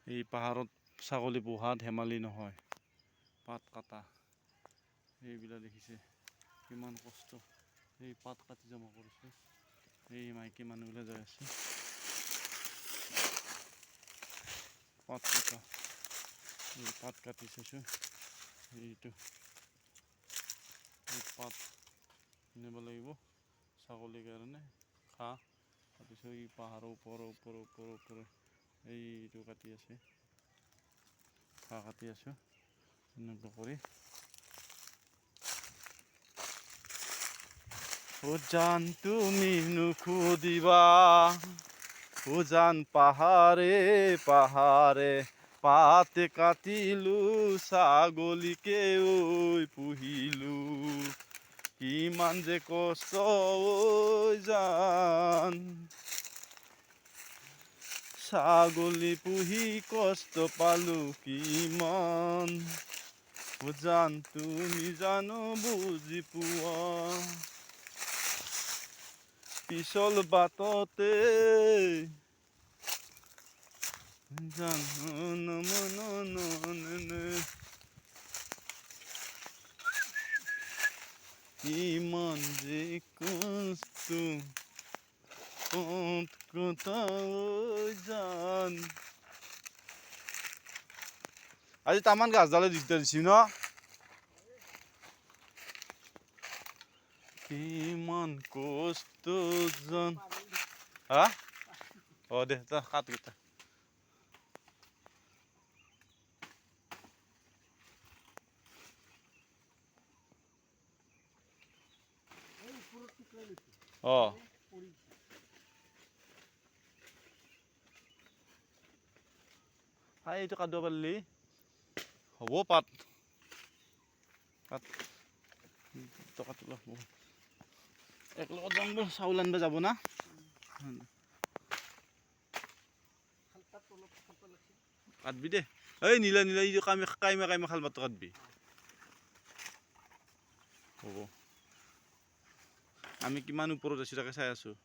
এই পাহাৰত ছাগলী পোহা ধেমালি নহয়। পাত কাটা এইবিলাক দেখিছে কিমান কষ্ট। এই পাত কাটি জমা কৰিছে। এই মাইকী মানুহবিলাক যাই আছে পাত কাটা। এই পাত কাটি চাইছোঁ। এইটো এই পাত নিব লাগিব ছাগলীৰ কাৰণে ঘাঁহ। তাৰপিছত এই পাহাৰৰ ওপৰে এইটো কাটি আছে, ঘাঁহ কাটি আছোঁ এনেকুৱা কৰি। উজান তুমি নুসুধিবা, উজান পাহাৰে পাহাৰে পাত কাটিলো, ছাগলীকে ঐ পুহিলো। কিমান যে কষ্ট জান, ছাগলী পুহি কষ্ট পালো কিমান। উজান তুমি জানো বুজি পোৱা, পিছল বাটতে কিমান যে কষ্ট কথা জান। আজি তামান গাছডালে দিগদাৰ দিছি ন। কিমান কষ্ট জান। হা দে তা কাট কেইটা। এইটো কাটিব পাৰিলি হ'ব। পাত টকাটো হ'ব। একলগত যাম ব'ল, চাউল আনিব যাব না। কাটবি দে। এই নীলা এই কাইমে খাল পাতটো কাটবি। হ'ব, আমি কিমান ওপৰত আছোঁ তাকে চাই আছোঁ।